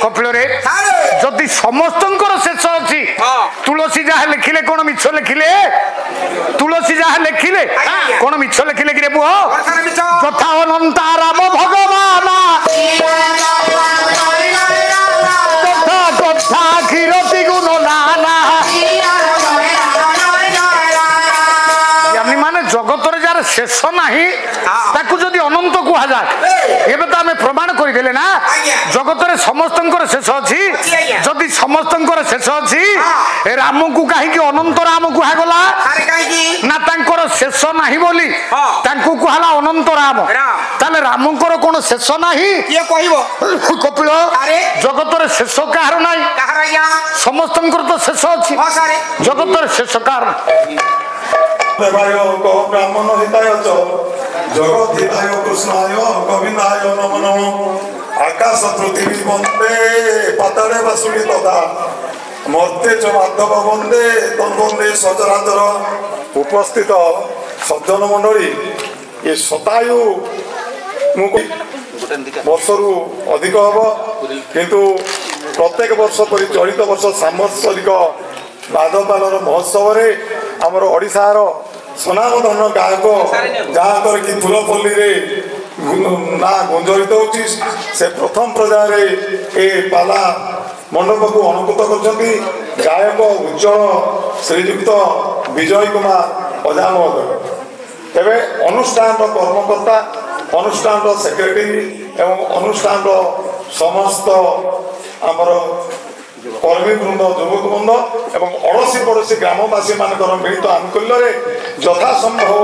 कपिल रे जदि समस्तंकर शेष अच्छी तुलसी जहाँ लिखिले कौन मिछ लिखिले तुलसी जहाँ लिखिले कौन मिछ लिखिले कि पुह यथा अनंता राम भगवान तथा कथा कीरति गुण नाना माने जगत जार शेष ना जदि अनंत कह जाए एवं तो आम प्रमाण करदे ना जगत समस्त शेष अच्छी जदि समस्त शेष अच्छी राम को कहीं अनंत राम कहगला ना शेष ना बोली कहला अनंत राम ताले रामकर कौन शेष ना कपिल जगत शेष कहार ना समस्त तो शेष अच्छी जगत शेष कहार देवाय ब्राह्मण हिताय जगत हिताय कृष्णाय गोविंदाय नमो नमः आकाश पृथ्वी वंदे पाताले वासुकी तथा मर्ते च माधव वंदे तन्वंदे सचराचर उपस्थित सज्जन मंडली ये शतायु वर्षरु अधिक हम किंतु प्रत्येक वर्ष परि चलित वर्ष सांवत्सरिक बादपालर महोत्सव रे आमर ओडिशार सनामधन गायक जहाँकर कि फुलपल्ली रे ना गुंजरित होची से प्रथम पर्यायर ए पाला मंडप को अनुभूत करछंती गायक उज्जवल श्रीयुक्त विजय कुमार अजामद एवं अनुष्ठान कर्मकर्ता अनुष्ठान सेक्रेटरी एवं अनुष्ठान समस्त आमर कर्मी वृंद युवक वृंद एवं अड़ोशी पड़ोशी ग्रामवासी मान मिलित आनुकूल्य यथासंभव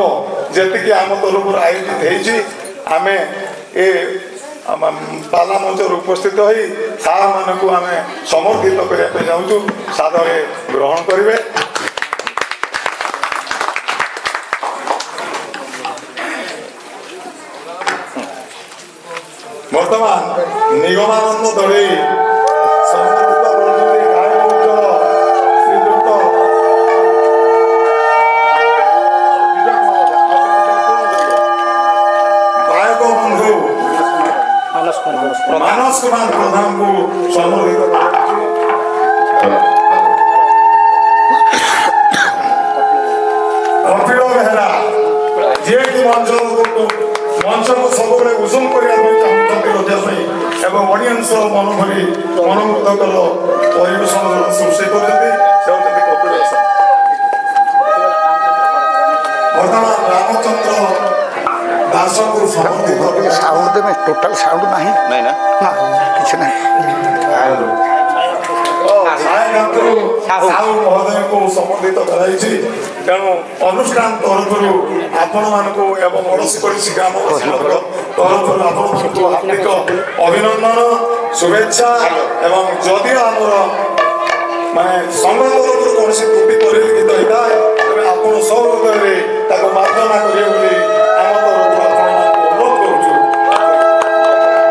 जी आम तरफ आयोजित होमें ए पाला मंच उपस्थित हो सार मान को आम समर्थित करने चाहूँ सादरे ग्रहण करेंगे। बर्तमान निगमानंद दड़े मानस कुमार प्रधान को सम्मानित कपिल बेहरा जे कि मंच को सब उषुम करने एवं ऑडियंस मनोभरी मनोमुग्धकर परिवेशन सृष्टि करते बर्तमान रामचंद्र दास को समर्थित साउंड में टोटल साउंड नहीं ना कुछ नहीं साहू महोदय को समर्थित कराई तेणु अनुष्ठान तरफ आपण मानक एवं अड़ोशी पड़ोशी ग्रामवासी तरफ आपको हार्दिक अभिनंदन शुभेच्छा एवं जदि आमर माने संघ तरफ कौन त्रुटि परिलक्षित होता है तेज आप सब हृदय मार्जना करेंगे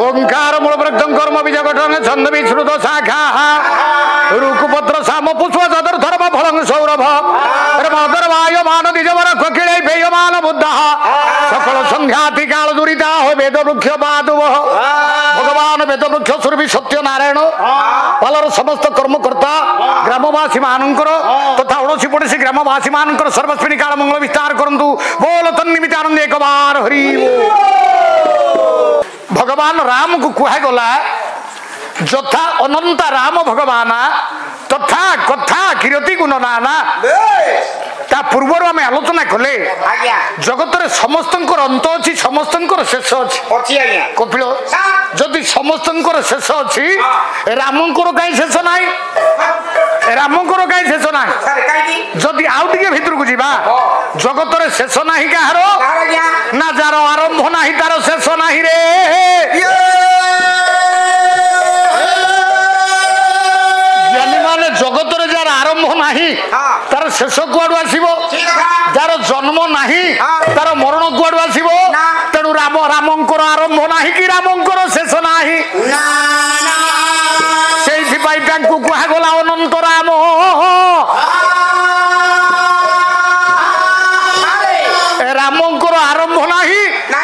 ओंकार मूलव्रतम कर्म बीजगठन छंद विश्रुत शाखा रुकुपत्र साम पुष्प चतुर धर्म फलं सौरभ मदर वाय मान द्विजवर ककिले पेयमान बुद्ध सकल संध्याति काल दुरीता हो वेद वृक्ष पादुव भगवान वेद वृक्ष सुरभि सत्य नारायण फलर समस्त कर्मकर्ता ग्रामवासी मानकर तथा अड़ोशी पड़ोशी ग्रामवासी मानकर सर्वस्विनी काल मंगल विस्तार करंतु बोल तन्निमित आनंद एक बार हरि भगवान राम को कहगला यथा अनंत राम भगवान तथा कथा कीरति गुण नाना ता पूर्वर आम आलोचना कले जगत समस्त अंत अच्छी समस्त शेष अच्छी कपिल जदि समस्त शेष अच्छी रामकर कहीं शेष ना रामकर कहीं शेष ना जदि आउ टे भीतर को जीवा जगत शेष ना कहार ना जार आरंभ ना तार शेष ना रे जगत जार आरंभ ना तार शेष कुआड़ आसो जार जन्म ना तार मरण कुआड़ आसो तेणु राम रामंकर आरंभ ना कि रामंकर शेष ना से कहगला अनंत राम रामंकर आरंभ ना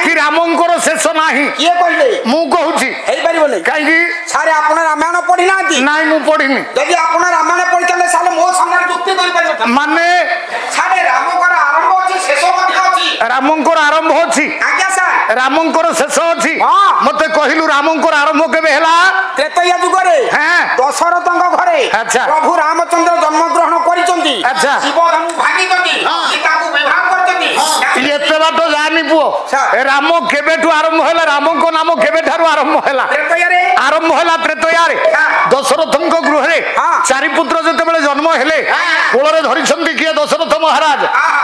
कि रामंकर शेष ना मु कहूँ कहीं सारे आप रामायण पढ़ी ना ନାଇଁ ମୁଁ ପଢିନି जदि आपण रामायण पढ़ी चले साले मो सामने जुक्ति करि पारे ମାନେ साले रामकर आरंभ अछि शेष मध्य अछि ରାମଙ୍କର ଆରମ୍ଭ ଅଛି आज्ञा सर ରାମଙ୍କର ଶେଷ ଅଛି ହଁ। ମତେ କହିଲୁ ରାମଙ୍କର ଆରମ୍ଭ କେବେ ହେଲା त्रेतया जुगरे हां दशरथଙ୍କ घरे अच्छा। प्रभु रामचंद्र जन्म ग्रहण करिसंती अच्छा। शिवधनु भागीचंती सीताକୁ विवाह करचंती ଏତେ ବାଟ ଯାନି ପୁଅ ଏ ରାମ କେବେଠୁ ଆରମ୍ଭ ହେଲା ରାମଙ୍କ ନାମ କେବେଠାରୁ ଆରମ୍ଭ ହେଲା त्रेतयारे ଆରମ୍ଭ ହେଲା ତ୍ରେତୟାରେ ଦଶରଥଙ୍କ ଗୃହରେ ହଁ। ଚାରି ପୁତ୍ର ଯେତେବେଳେ ଜନ୍ମ ହେଲେ କୋଳରେ ଧରିଛନ୍ତି କିଏ ଦଶରଥ ମହାରାଜ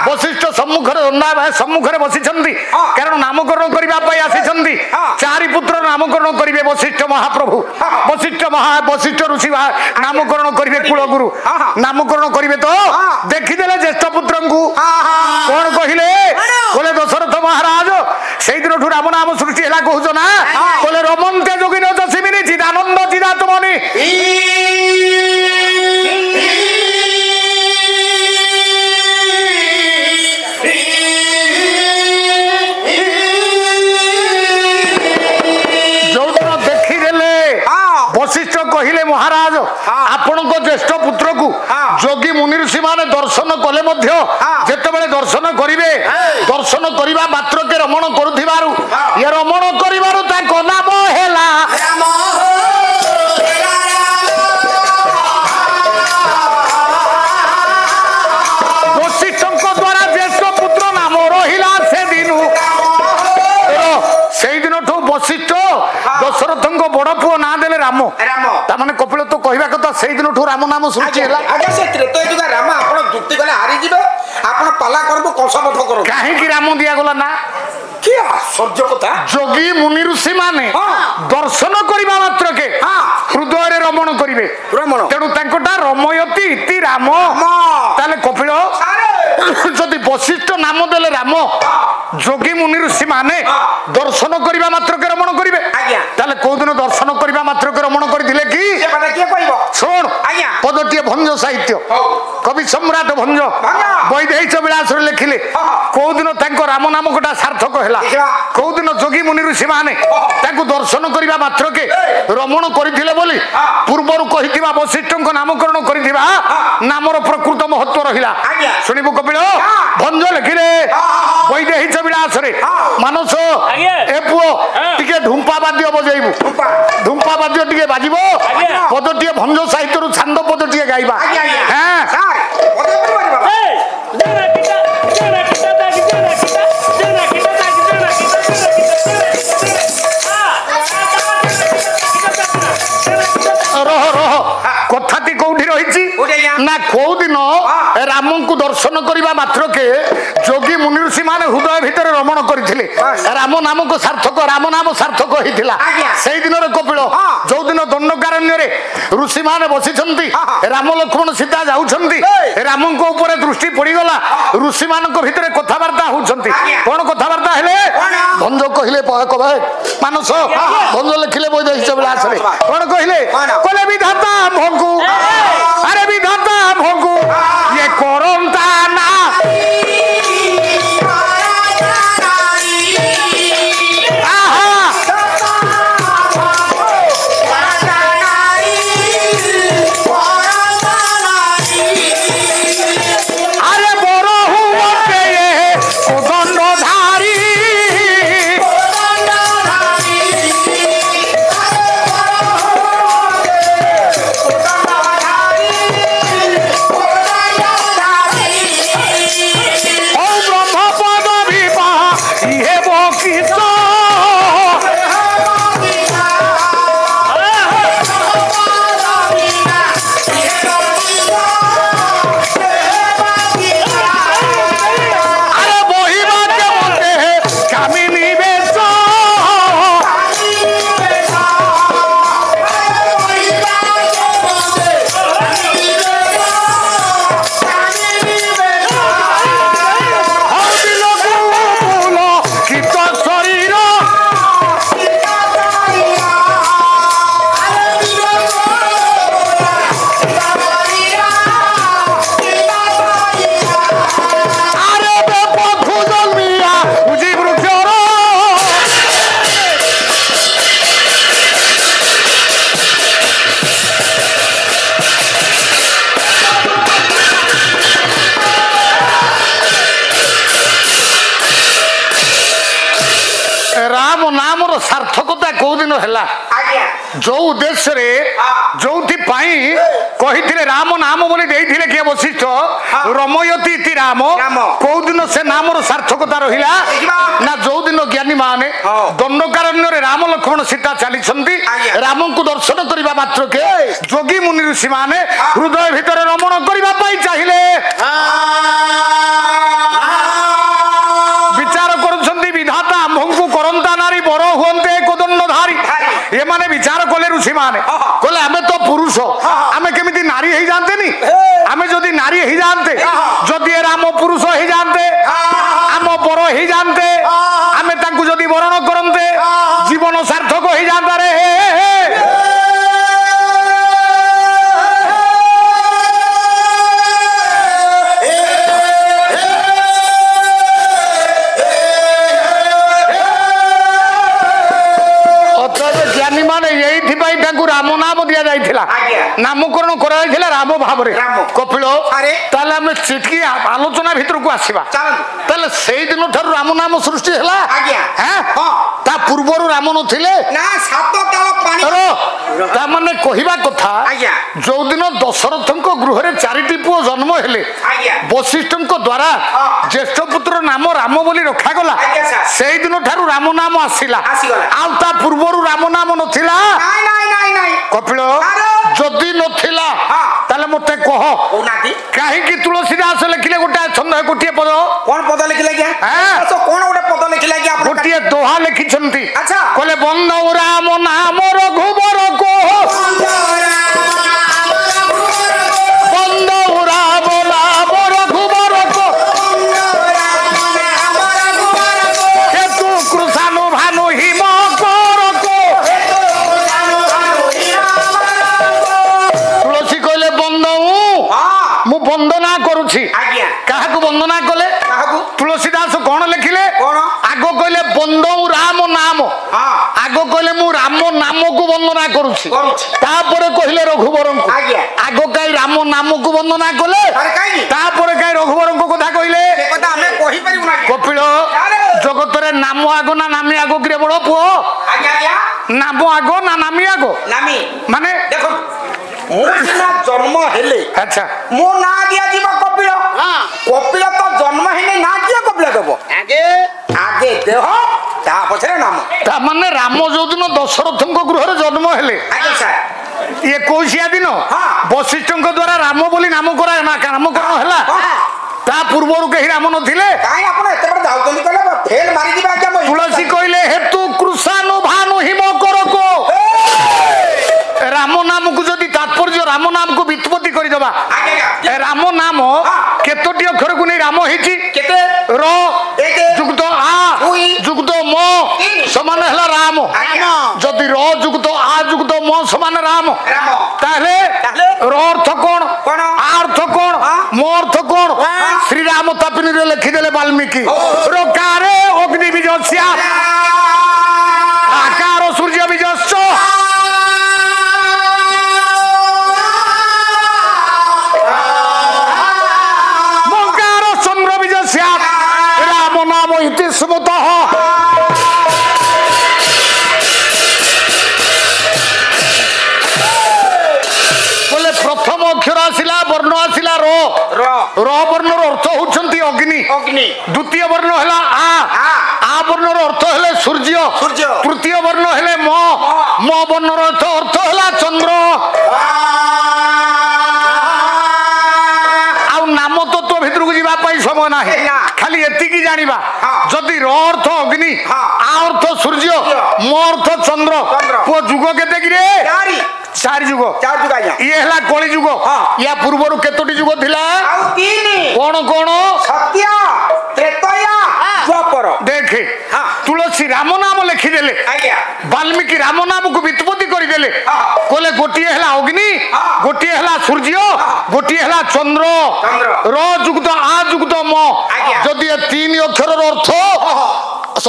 ବଶିଷ୍ଠ ସମ୍ମୁଖରେ ବସିଛନ୍ତି କାରଣ ନାମକରଣ କରିବା ପାଇଁ ଆସିଛନ୍ତି ଚାରି ପୁତ୍ର ନାମକରଣ କରିବେ ବଶିଷ୍ଠ ମହାପ୍ରଭୁ ବଶିଷ୍ଠ ଋଷି ନାମକରଣ କରିବେ କୁଳଗୁରୁ ନାମକରଣ କରିବେ ତ ଦେଖିଦେଲେ ଜ୍ୟେଷ୍ଠ ପୁତ୍ରଙ୍କୁ କଣ କହିଲେ କହିଲେ ଦଶରଥ ମହାରାଜ ସେଇଦିନଠୁ ରାମ ନାମ ସୃଷ୍ଟି ହେଲା କହୁଛ ନା କହିଲେ ରମନ୍ତେ ଯୋଗିନ ଯଶିମିନି ଚିଦାନନ୍ଦ ଚିଦାତ୍ମନି ଯୋଉଦିନ ଦେଖିଦେଲେ ବଶିଷ୍ଠ କହିଲେ ମହାରାଜ ଆପଣଙ୍କ ଜ୍ୟେଷ୍ଠ ପୁତ୍ରକୁ ଯୋଗୀ ମୁନି ଋଷି ମାନେ ଦର୍ଶନ କଲେ ମଧ୍ୟ ଯେତେବେଳେ ଦର୍ଶନ କରିବେ ଦର୍ଶନ କରିବା ମାତ୍ରକେ ରମଣ କରୁଥିବାରୁ ଇଏ ରମଣ କରିବାରୁ ତାଙ୍କ ନାମ ହେଲା ବଶିଷ୍ଠଙ୍କ ଦ୍ୱାରା ଜ୍ୟେଷ୍ଠ ପୁତ୍ର ନାମ ରହିଲା ସେଦିନୁ ସେଇଦିନଠୁ ବଶିଷ୍ଠ ଦଶରଥଙ୍କ ବଡ ପୁଅ ନାଁ ଦେଲେ ରାମ ତାମାନେ କପିଳ ତ କହିବା କଥା ସେଇଦିନଠୁ ରାମ ନାମ ସୃଷ୍ଟି ହେଲା ଆଜ୍ଞା ସେ ତ୍ରେତୟା ଯୁଗ ରାମ ଆପଣ ଯୁକ୍ତି କଲେ ହାରି ଯିବେ ଆପଣ ପାଲା କରବୁ କଂସବଧ କରବୁ କାହିଁକି ରାମ ଦିଆଗଲା ନା କି ଆଶ୍ଚର୍ଯ୍ୟ କଥା ଯୋଗୀ ମୁନି ଋଷି ମାନେ ଦର୍ଶନ କରିବା ମାତ୍ରକେ ହୃଦୟରେ ରମଣ କରିବେ ତେଣୁ ତାଙ୍କଟା ରମୟତି ଇତି ରାମ ତାହେଲେ କପିଳ ଯଦି ବଶିଷ୍ଠ ନାମ ଦେଲେ ରାମ ଯୋଗୀ ମୁନି ଋଷି ମାନେ ଦର୍ଶନ କରିବା ମାତ୍ରକେ ରମଣ କରିବେ ତାହେଲେ କୋଉଦିନ ଦର୍ଶନ କରିବା ମାତ୍ରକେ ରମଣ କରିଥିଲେ କି ଶୁଣ ପଦଟିଏ ଭଞ୍ଜ ସାହିତ୍ୟ କବି ସମ୍ରାଟ ଭଞ୍ଜ ବୈଦେହୀଚ ବିଳାସରେ ଲେଖିଲେ କୋଉଦିନ ତାଙ୍କ ରାମ ନାମକଟା ସାର୍ଥକ ହେଲା କୋଉଦିନ ଯୋଗୀ ମୁନି ଋଷି ମାନେ ତାଙ୍କୁ ଦର୍ଶନ କରିବା ମାତ୍ରକେ ରମଣ କରିଥିଲେ ବୋଲି ପୂର୍ବରୁ କହିଥିବା ବଶିଷ୍ଠଙ୍କ ନାମକରଣ କରିଥିବା ନାମର ପ୍ରକୃତ ମହତ୍ଵ ରହିଲା ଶୁଣିବୁ କପିଳ ଭଞ୍ଜ ଲେଖିଲେ ବୈଦେହୀଚ ବିଳାସରେ ମାନସ ଏ ପୁଅ ଟିକେ ଢୁମ୍ପା ବାଦ୍ୟ ବଜେଇବୁ ଢୁମ୍ପା ବାଦ୍ୟ ଟିକେ ବାଜିବ ପଦଟିଏ ଭଞ୍ଜ ସାହିତ୍ୟରୁ ଛାନ୍ଦ ପଦଟିଏ ଗାଇବା କଥାଟି କୋଉଠି ରହିଛି ନା କୋଉଦିନ ରାମଙ୍କୁ ଦର୍ଶନ କରିବା ମାତ୍ରକେ ଯୋଗୀ ମୁନି ଋଷି ମାନେ ହୃଦୟ ଭିତରେ ରମଣ କରିଥିଲେ ରାମ ନାମକୁ ସାର୍ଥକ ରାମ ନାମ ସାର୍ଥକ ହେଇଥିଲା ସେଇ ଦିନରେ କପିଳ ଯୋଉଦିନ ଦଣ୍ଡକାରଣ୍ୟରେ ଋଷି ମାନେ ବସିଛନ୍ତି ରାମ ଲକ୍ଷ୍ମଣ ସୀତା ଯାଉଛନ୍ତି ରାମଙ୍କ ଉପରେ ଦୃଷ୍ଟି ପଡିଗଲା ଋଷି ମାନଙ୍କ ଭିତରେ କଥାବାର୍ତ୍ତା ହଉଛନ୍ତି କଣ କଥାବାର୍ତ୍ତା ହେଲେ ଭଞ୍ଜ କହିଲେ ମାନସ ଭଞ୍ଜ ଲେଖିଲେ ବୈଦେହୀଚ ବିଳାସରେ କଣ କହିଲେ କହିଲେ ବିଧାତା ଭଙ୍କୁ ଆରେ ବିଧାତା ଭଙ୍କୁ ଇଏ କରନ୍ତା ନା ନାମର ସାର୍ଥକତା କୋଉ ଦିନ ହେଲା ଯୋଉ ଉଦ୍ଦେଶ୍ୟରେ ଯୋଉଥିପାଇଁ କହିଥିଲେ ରାମ ନାମ ବୋଲି ଦେଇଥିଲେ କିଏ ବଶିଷ୍ଠ ରମୟତି ଇତି ରାମ କୋଉ ଦିନ ସେ ନାମର ସାର୍ଥକତା ରହିଲା ନା ଯୋଉଦିନ ଜ୍ଞାନୀ ମାନେ ଦଣ୍ଡକାରଣ୍ୟରେ ରାମ ଲକ୍ଷ୍ମଣ ସୀତା ଚାଲିଛନ୍ତି ରାମଙ୍କୁ ଦର୍ଶନ କରିବା ମାତ୍ରକେ ଯୋଗୀ ମୁନି ଋଷି ମାନେ ହୃଦୟ ଭିତରେ ରମଣ କରିବା ପାଇଁ ଚାହିଁଲେ ବିଚାର କରୁଛନ୍ତି ବିଧାତା ଆମ୍ଭଙ୍କୁ କରନ୍ତା ନାରୀ ବର ହୁଅନ୍ତେ କୋଦଣ୍ଡଧାରୀ ଏମାନେ ବିଚାର କଲେ ଋଷି ମାନେ କହିଲେ ଆମେ ତ ପୁରୁଷ ଆମେ କେମିତି ନାରୀ ହେଇଯାଆନ୍ତେନି ଆମେ ଯଦି ନାରୀ ହେଇଯାଆନ୍ତେ ଯଦି ରାମ ପୁରୁଷ ହେଇଯାଆନ୍ତେ ଆମ ବର ହେଇଯାଆନ୍ତେ ଆମେ ତାଙ୍କୁ ଯଦି ବରଣ କରନ୍ତେ ଜୀବନ ସାର୍ଥକ ହେଇଯାଆନ୍ତା ରେ রাম নাম দিয়া যাইছিলা নামকরণ করা যাইছিলা রাম ভাবে কপিল তাহলে আমি চিটকি আলোচনা ভিতরকু আসিবা তাহলে সেই দিন ঠারু রাম নাম সৃষ্টি হলা হ্যাঁ তা পূর্বরু রাম নথিলে না সাত কাল পানি তা মানে কহিবা কথা যৌদিন দশরথଙ୍କ গৃহরে চারিটি পুଅ জন্ম হেলে বশিষ্ঠଙ୍କ দ্বারা জ্যেষ্ঠ পুত্র নাম রাম বলি রখা গলা সেই দিন ঠারু রাম নাম আসিলা আর তা পূর্বরু রাম নাম নথিলা কপিল যদি নথিলা তাহলে মতে কহ কাহিকি তুলসীদাস লিখিলে গোটা ছন্দ গোটিয়ে পদ কোন পদ লিখিলে কি কোন গোটা পদ লিখিলে কি গোটিয়ে দোহা লিখিছন্তি কলে বন্ধ রাম নাম রঘুবর কো বন্ধ রাম নাম রঘুবর কো হেতু কৃষাণু ভানু হিম কর কো তুলসী কইলে বন্ধ মু বন্দনা করুছি কাহাকু বন্দনা কলে তুলসীদাস কোন লিখিলে আগ কইলে বন্ধ রাম নাম আগ কইলে মু রাম নামকু বন্দনা করুছি তারপরে কইলে রঘুবরଙ୍କୁ আগ কাই রাম নামকু বন্দনা কলে তারপরে কাই রঘুবরଙ୍କୁ কথা কইলে সে কথা আমি কহি পারিবু না কপিল জগতরে নাম আগ না নামি আগ কিরে বড় পুও নাম আগ না নামি আগ নামি মানে দেখো মোনা জন্ম হেলে আচ্ছা মো না দিয়া দিব কপিল কপিল তো জন্ম হেলে না দিয়া কপিল দেব আগে আগে দেহ তা পছরে নাম তা মানে রাম যদিন দশরথଙ୍କ গৃহরে জন্ম হেলে আচ্ছা স্যার 21 দিন বশিষ্ঠଙ୍କ দ্বারা রাম বলি নামকরণ হেলা তা পূর্বরু কেহি রাম নথিলে কাই আপন এতে বড় যাউতলি কলে ফেল মারি দিবা আজ্ঞা মই তুলসী কইলে হেতু কৃষাণু ভানু হিম করকো রাম নামকু যদি তাৎপর্য রাম নামকু বিৎপত্তি করি দেবা রাম নাম কেতটি অক্ষরকু নেই রাম হইছি কেতে র যুক্ত আ যুক্ত ম সমান হলা রাম যদি র যুক্ত আ যুক্ত ম সমান রাম তাহলে র অর্থ কোন আ অর্থ কোন ম অর্থ কোন শ্রীরাম তাপিনীরে লিখিদেলে বাল্মীকি রকারে অগ্নি বিজস্যা আকার সূর্য বিজস্য রাম নাম ইতি স্মৃত বলে প্রথম অক্ষর আসিলা বর্ণ আসিলা র র বর্ণর অর্থ হচ্ছন্তি অগ্নি অগ্নি দ্বিতীয় বর্ণ হলা আ আ বর্ণর অর্থ হলে সূর্য সূর্য তৃতীয় বর্ণ হলে ম ম বর্ণর অর্থ হলা চন্দ্র নাম তত্ত্ব ভিতরକୁ ଯିବା ପାଇଁ ସମୟ ନାହିଁ ଖାଲି ଏତିକି ଜାଣିବା ଯଦି ର ଅର୍ଥ ଅଗ୍ନି ଆ ଅର୍ଥ ସୂର୍ଯ୍ୟ ମ ଅର୍ଥ ଚନ୍ଦ୍ର ପୁଅ ଯୁଗ କେତେ କିରେ ଚାରି ଯୁଗ ଇଏ ହେଲା କଳି ଯୁଗ ୟା ପୂର୍ବରୁ କେତୋଟି ଯୁଗ ଥିଲା କଣ କଣ ସତ୍ୟ ତ୍ରେତୟା ଦ୍ୱାପର ଦେଖେ ତୁଳସୀ ରାମ ନାମ ଲେଖିଦେଲେ ବାଲ୍ମୀକି ରାମ ନାମକୁ ବିତ୍ପତ୍ତି କରିଦେଲେ କହିଲେ ଗୋଟିଏ ହେଲା ଅଗ୍ନି ଗୋଟିଏ ହେଲା ସୂର୍ଯ୍ୟ ଗୋଟିଏ ହେଲା ଚନ୍ଦ୍ର ର ଯୁକ୍ତ ଆ ଯୁକ୍ତ ମ ଯଦି ଏ ତିନି ଅକ୍ଷରର ଅର୍ଥ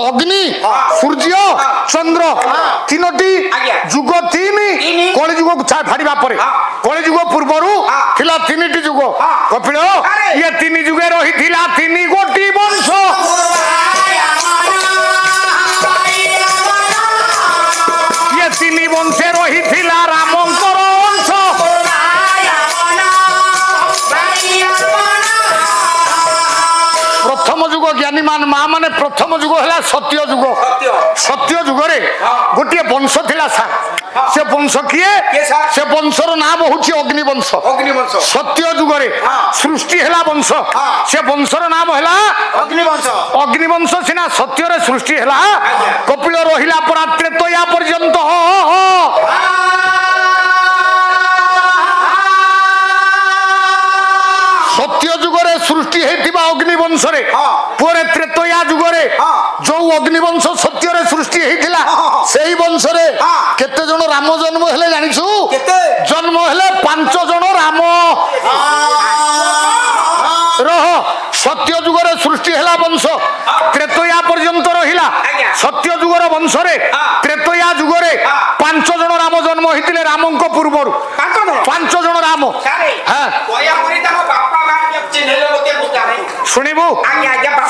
ଅଗ୍ନି ସୂର୍ଯ୍ୟ ଚନ୍ଦ୍ର ତିନୋଟି ଯୁଗ ତିନି କଳି ଯୁଗକୁ ଛାଡ଼ିବା ପରେ କଳି ଯୁଗ ପୂର୍ବରୁ ଥିଲା ତିନିଟି ଯୁଗ କପିଳ ଇଏ ତିନି ଯୁଗେ ରହିଥିଲା ତିନି ଗୋଟି ବଂଶ ଯୁଗ ଜ୍ଞାନୀମାନ ମା ମାନେ ପ୍ରଥମ ଯୁଗ ହେଲା ସତ୍ୟ ଯୁଗ। ସତ୍ୟ ଯୁଗରେ ଗୋଟିଏ ବଂଶ ଥିଲା ସାର୍। ସେ ବଂଶ କିଏ? ସେ ବଂଶର ନାମ ହଉଛି ଅଗ୍ନିବଂଶ। ସତ୍ୟ ଯୁଗରେ ସୃଷ୍ଟି ହେଲା ବଂଶ, ସେ ବଂଶର ନାମ ହେଲା ଅଗ୍ନିବଂଶ। ଅଗ୍ନିବଂଶ ସିନା ସତ୍ୟରେ ସୃଷ୍ଟି ହେଲା, କପିଳ ରହିଲା ପରା ତ୍ରେତୟା ପର୍ଯ୍ୟନ୍ତ। ସତ୍ୟ ଯୁଗରେ ସୃଷ୍ଟି ହେଇଥିବା ଅଗ୍ନିବଂଶରେ ପରେ ତ୍ରେତୟା ଯୁଗରେ ଯୋଉ ଅଗ୍ନିବଂଶ ସତ୍ୟରେ ସୃଷ୍ଟି ହେଇଥିଲା, ସେଇ ବଂଶରେ କେତେ ଜଣ ରାମ ଜନ୍ମ ହେଲେ ଜାଣିଛୁ? ଜନ୍ମ ହେଲେ 5 ଜଣ ରାମ। ରହ, ସତ୍ୟ ଯୁଗରେ ସୃଷ୍ଟି ହେଲା ବଂଶ, ତ୍ରେତୟା ପର୍ଯ୍ୟନ୍ତ ରହିଲା। ସତ୍ୟ ଯୁଗର ବଂଶରେ ତ୍ରେତୟା ଯୁଗରେ 5 ଜଣ ରାମ ଜନ୍ମ ହେଇଥିଲେ। ରାମଙ୍କ ପୂର୍ବରୁ 5 ଜଣ ରାମ। ଶୁଣିବୁ,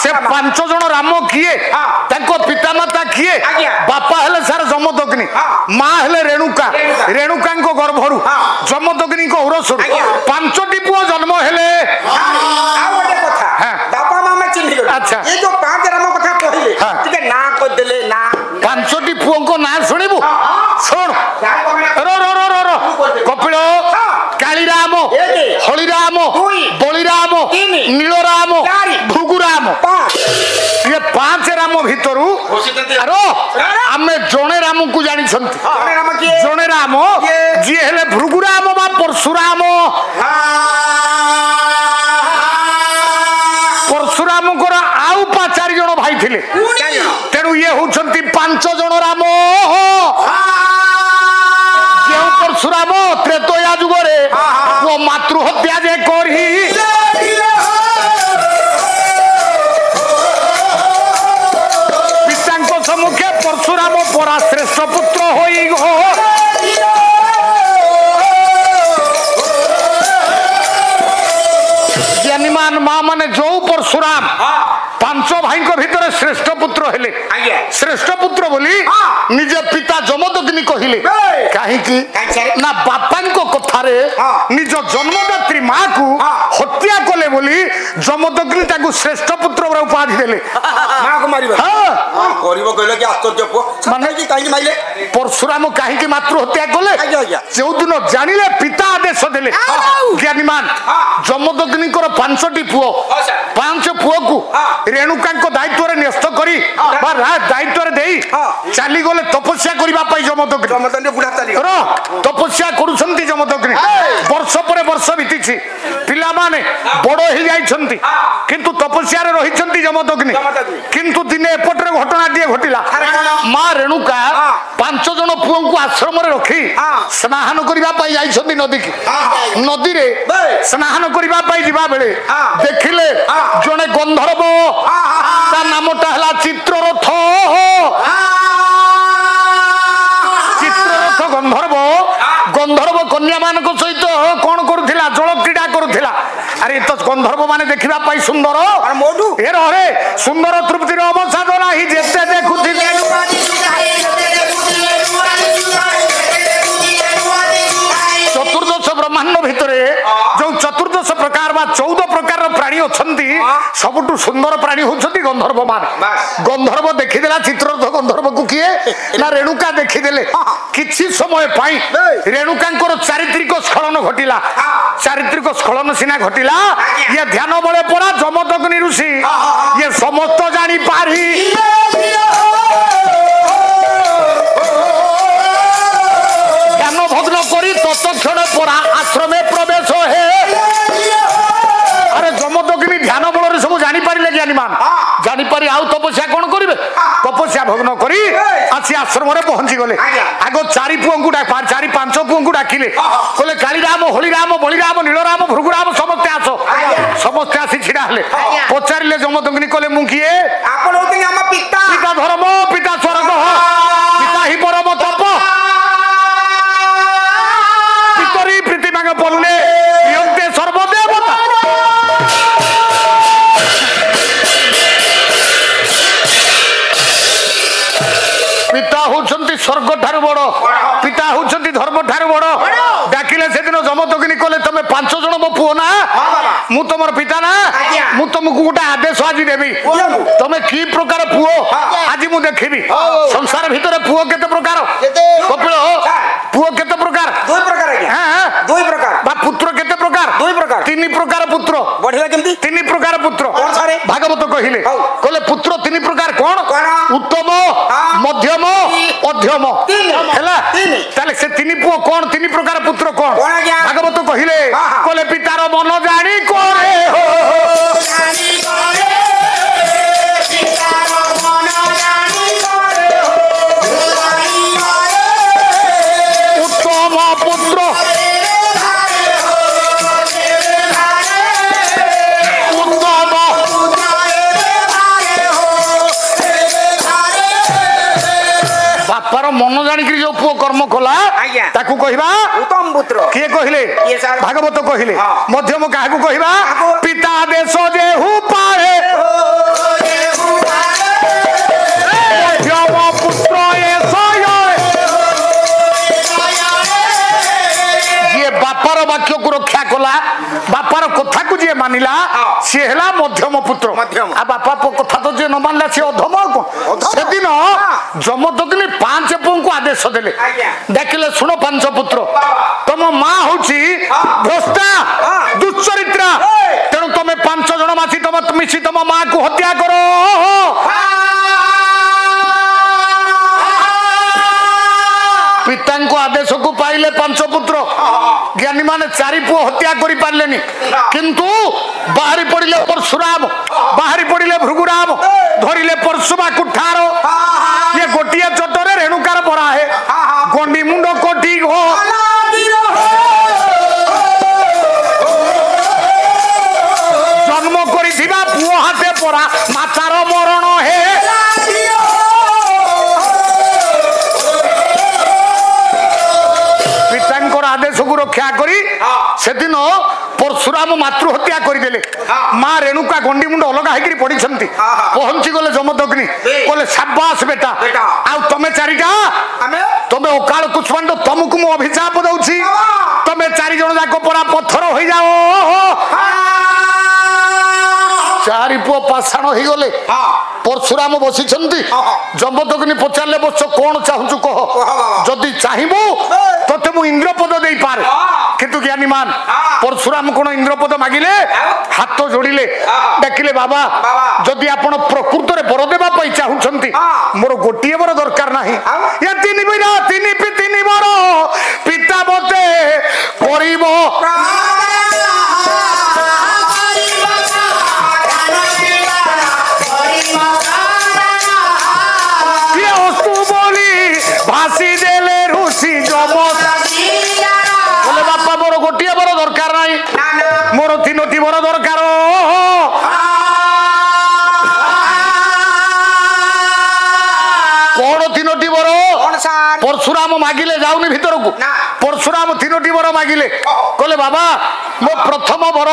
ସେ 5 ଜଣ ରାମ କିଏ? ତାଙ୍କ ପିତାମାତା କିଏ? ବାପା ହେଲେ ସାର୍ ଯମଦଗ୍ନି, ମା ହେଲେ ରେଣୁକା। ରେଣୁକାଙ୍କ ଗର୍ଭରୁ ଯମଦଗ୍ନିଙ୍କ ଉରସରୁ 5ଟି ପୁଅ ଜନ୍ମ ହେଲେ। ଆଚ୍ଛା, 5ଟି ପୁଅଙ୍କ ନାଁ ଶୁଣିବୁ। ଶୁଣ, କପିଳ, କାଳିରାମ, ହଳିରାମ, ବଳିରାମ, ନୀଳରାମ, ଭୃଗୁରାମ। ଇଏ 5 ରାମ ଭିତରୁ ଆମେ ଜଣେ ରାମକୁ ଜାଣିଛନ୍ତି। ଜଣେ ରାମ ଯିଏ ହେଲେ ଭୃଗୁରାମ ବା ପରଶୁରାମ। ପରଶୁରାମଙ୍କର ଆଉ 4 ଜଣ ଭାଇ ଥିଲେ, ତେଣୁ ଇଏ ହଉଛନ୍ତି 5 ଜଣ ରାମ। ଯେଉଁ ପରଶୁରାମ ତ୍ରେତୟା ଯୁଗରେ ମାତୃହତ୍ୟା ଯେ କରି ପିତାଙ୍କ ସମ୍ମୁଖେ ପରଶୁରାମ ପରା ଶ୍ରେଷ୍ଠ ପୁତ୍ର ହୋଇ ଜ୍ଞାନୀମାନ ମା ମାନେ ଯୋଉ ପରଶୁରାମ 5 ଭାଇଙ୍କ ଭିତରେ ଶ୍ରେଷ୍ଠ ପୁତ୍ର ହେଲେ। ଶ୍ରେଷ୍ଠ ପୁତ୍ର ବୋଲି ନିଜେ ପିତା ଯମଦଗ୍ନି କହିଲେ। କାହିଁକି ନା ବାପାଙ୍କ କଥାରେ ନିଜ ଜନ୍ମଦାତ୍ରୀ ମାକୁ ହତ୍ୟା କଲେ ବୋଲି ଯମଦଗ୍ନି ତାଙ୍କୁ ଶ୍ରେଷ୍ଠ ପୁତ୍ର ଉପାଧି ଦେଲେ। ପରଶୁରାମ କାହିଁକି ମାତୃହତ୍ୟା କଲେ? ଯୋଉଦିନ ଜାଣିଲେ ପିତା ଆଦେଶ ଦେଲେ। ଜ୍ଞାନୀମାନ ଯମଦଗ୍ନିଙ୍କର 5ଟି ପୁଅ, 5 ପୁଅକୁ ରେଣୁକାଙ୍କ ଦାୟିତ୍ୱରେ ନ୍ୟସ୍ତ କରି ବା ଦାୟିତ୍ୱରେ ଦେଇ ଚାଲିଗଲେ ତପସ୍ୟା କରିବା ପାଇଁ। ଯମଦଗ୍ନି ତପସ୍ୟା କରୁଛନ୍ତି। ଯମଦଗ୍ନି ବର୍ଷ ପରେ ବର୍ଷ ବିତିଛି, ପିଲାମାନେ ବଡ ହେଇଯାଇଛନ୍ତି, କିନ୍ତୁ ତପସ୍ୟାରେ ରହିଛନ୍ତି ଯମଦଗ୍ନି। କିନ୍ତୁ ଦିନେ ଏପଟରେ ଘଟଣାଟିଏ ଘଟିଲା। ମା ରେଣୁକା 5 ଜଣ ପୁଅଙ୍କୁ ଆଶ୍ରମରେ ରଖି ସ୍ନାନ କରିବା ପାଇଁ ଯାଇଛନ୍ତି ନଦୀକି। ନଦୀରେ ସ୍ନାନ କରିବା ପାଇଁ ଯିବା ବେଳେ ଦେଖିଲେ ଜଣେ ଗନ୍ଧର୍ବ, ତା ନାମଟା ହେଲା ଚିତ୍ରରଥ। ଚିତ୍ରରଥ ଗନ୍ଧର୍ବ କନ୍ୟା ମାନଙ୍କ ସହିତ କଣ କରୁଥିଲା? ଜଳ କ୍ରୀଡ଼ା କରୁଥିଲା। ଆରେ ତ ଗନ୍ଧର୍ବ ମାନେ ଦେଖିବା ପାଇଁ ସୁନ୍ଦର। ସୁନ୍ଦର ତୃପ୍ତିର ଅବସାଦ ନାହିଁ, ଯେତେ ଦେଖୁଥିଲେ। ଚତୁର୍ଦଶ ବ୍ରହ୍ମାଣ୍ଡ ଭିତରେ ଯୋଉ 14 ପ୍ରକାର ବା 14 ପ୍ରକାରର ପ୍ରାଣୀ ଅଛନ୍ତି, ସବୁଠୁ ସୁନ୍ଦର ପ୍ରାଣୀ ହଉଛନ୍ତି ଗନ୍ଧର୍ବ ମାନେ। ଗନ୍ଧର୍ବ ଦେଖିଦେଲା ଚିତ୍ରରଥ। ଗନ୍ଧର୍ବକୁ କିଏ? ନା ରେଣୁକା ଦେଖିଦେଲେ। କିଛି ସମୟ ପାଇଁ ରେଣୁକାଙ୍କର ଚାରିତ୍ରିକ ସ୍ଖଳନ ଘଟିଲା। ଚାରିତ୍ରିକ ସ୍ଖଳନ ସିନା ଘଟିଲା, ଇଏ ଧ୍ୟାନ ବଳେ ପରା ଯମଦଗ୍ନି ଋଷି ଇଏ ସମସ୍ତ ଜାଣିପାରି ଜ୍ଞାନ ଭଗ୍ନ କରି ତତ୍କ୍ଷଣ ପରା ଆଶ୍ରମେ ପ୍ରବେଶ ହେ। ଆରେ ଯମଦଗ୍ନି ଧ୍ୟାନ ବଳରେ ସବୁ ଜାଣିପାରିଲେ। ଜ୍ଞାନୀମାନ ଜାଣିପାରି ଆଉ ତପସ୍ୟା କଣ କରିବେ? ତପସ୍ୟା ଭଗ୍ନ କରି ଆସି ଆଶ୍ରମରେ ପହଞ୍ଚି ଗଲେ। ଆଗ 4 ପୁଅଙ୍କୁ 4-5 ପୁଅଙ୍କୁ ଡାକିଲେ, କହିଲେ କାଳିରାମ, ହଳିରାମ, ବଳିରାମ, ନୀଳରାମ, ଭୃଗୁରାମ ସମସ୍ତେ ଆସ। ସମସ୍ତେ ଆସି ଛିଡା ହେଲେ। ପଚାରିଲେ ଯମଦଗ୍ନି, କହିଲେ ମୁଁ କିଏ? ପିତା ଧର୍ମ, ପିତା ସ୍ୱର୍ଗ, ପିତା ହି ପରମ ତପ, ପିତରି ପ୍ରୀତିମାଙ୍ଗ ପଲ୍ଲେ ନିୟନ୍ତେ ସର୍ବଦେବତା। ପିତା ହଉଛନ୍ତି ସ୍ୱର୍ଗ ଠାରୁ ବଡ, ପିତା ହଉଛନ୍ତି ଧର୍ମ ଠାରୁ ବଡ। ଡାକିଲେ ସେଦିନ ଯମଦଗ୍ନି, କଲେ ତମେ 5 ଜଣ ମୋ ପୁଅ ନା? मु तुमर पिता ना मु तुमको गोटे आदेश आज देवी तुम कि प्रकार पुओ आज मु देखी संसार भितर पुओ केते प्रकार कपिल पुओ केते प्रकार दुई प्रकार बा पुत्र केते प्रकार तीन प्रकार पुत्र बढ़िया केमती तीन प्रकार पुत्र भागवत कहिले कहले पुत्र तीन प्रकार कौन उत्तम मध्यम अध्यम हैला ताले से तीन पुओ कौन तीन प्रकार पुत्र कौन भागवत कहिले कहले पितार मन जानी करे हो उत्तम पुत्र बापार मन जानिक जो पुओ कर्म कला ताकू कहबा उत्तम पुत्र किए कहिले भागवत कहिले मध्यम काहाकू कहबा पिता देश जेहू पाए मध्यम पुत्र ये बापार वाक्य को रक्षा कला बापार कथा को जे मानिला सी है मध्यम पुत्र आ बापा कथा तो जे न मानला सी अधम से दिन जमदग्नि 5 पुओं को आदेश देले देखिले सुनो 5 पुत्र तुम माँ होची भ्रष्टा दुश्चरित्रा तेणु तुम 5 जन मासी तुम मिसी तुम माँ को हत्या करो पिता आदेश को पाइले 5 पुत्र ज्ञानी माने 4 पुओ हत्या करि पारलेनी किंतु बाहरी पड़िले परशुराम बाहरी पड़िले भृगुराम धरिले परशुमा कुठार ये गोटिया चटरे रेणुकार परा है गंडी मुंड कोठी हो जन्म करिथिबा पुओ हाथे परा मातार मरण है आदेश को रक्षा करी से दिन परशुराम मातृहत्या करदेले माँ रेणुका गंडी मुंड अलग होकर पड़ी पहुंची गले जमदग्नि बोले शाबाश बेटा आ तमें 4टा तमें अकाल कुष्मांड तुमको मु अभिशाप दउछि तमें 4 जन जाक परा पत्थर हो जाओ 4 पुओ पाषाण हो गले परशुराम बसी जमदग्नि पचारे बस कौन चाहू कह जदि चाहबू तोते मु इंद्रपद दे पारे किंतु ज्ञानी मान परशुराम कौन इंद्रपद मागिले हाथ जोड़िले डाकिले बाबा जदि आपण प्रकृत रे बर देबा पई चाहुछंती मोर गोटिए बर दरकार नाही या 3 बर पिता मते करिवो भासी देले ऋषि जमस बोले बापा मोर गोटिए बर दरकार नाही मोर 3टी बर दरकार कौन 3टी बर परशुराम मागिले जाऊनी भीतर को परशुराम 3टी बर मागिले कहले बाबा मो प्रथम बर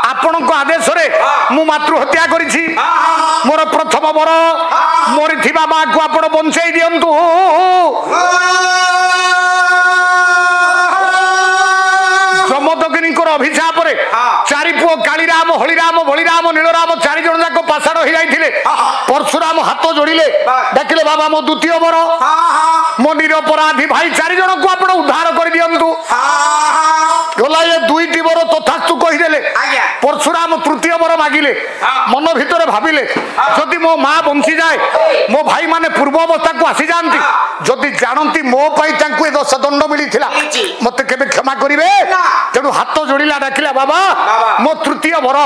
आपण आदेश रे मु मातृहत्या करिछि मोर प्रथम बर मरिथिबा माँ को आपण बंचाई दियंतु जमदग्नि अभिशाप रे 4 पुओ कालीराम हलिराम बलिराम नीलराम 4 जन जाक पाषाण हो जाइथिले परशुराम हाथ जोड़िले डाकिले बाबा मो द्वितीय बर मो निरपराधी भाई 4 जन को आपण उद्धार कर दियंतु गला ये 2टी बर तथास्तु कहिदेले परशुराम तृतीय बर मागिले मन भितर भाबिले जदि मो माँ बंची जाए मो भाई माने पूर्व अवस्था को आसी जानती जदि जानती मो पाई तांकु ए दश दंड मिलिथिला मते केबे क्षमा करिवे तेणु हाथ जोड़िला डाकिला बाबा मो तृतीय बर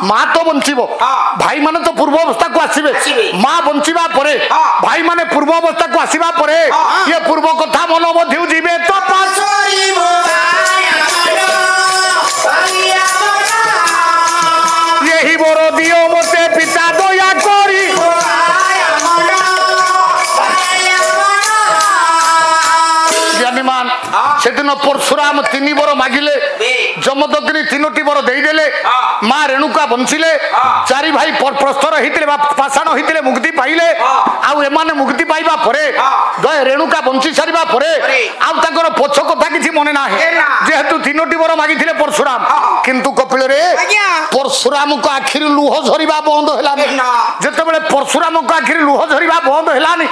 माँ तो बंचिबो भाई माने तो पूर्व अवस्था को आसीबे माँ बंचिबा परे भाई माने पूर्व अवस्था को आसीबा परे ये पूर्व कथा मन मध्यु जीवे तो यही बर दियो मते पिता दया करी ज्ञानीमान সেদিন পরশুরাম 3 বর মাগিলে যমদগ্নি 3টি বর দেইদেলে মা রেণুকা বঞ্চিলে 4 ভাই প্রস্তর হইতিলে বা পাষাণ হইতিলে মুক্তি পাইলে আউ এমানে মুক্তি পাইবা পরে দয় রেণুকা বঞ্চি সারিবা পরে আউ তাଙ୍କର পছ কথা কিছু মনে নাই যেহেতু 3টি বর মাগিଥିଲେ পরশুরাম কিন্তু কপিল রে পরশুরামଙ୍କ আখিରୁ ଲୁହ ଝରିବା ବନ୍ଦ ହେଲାନି ଯେତେବେଳେ ପରଶୁରାମଙ୍କ ଆଖିରେ ଲୁହ ଝରିବା ବନ୍ଦ ହେଲାନି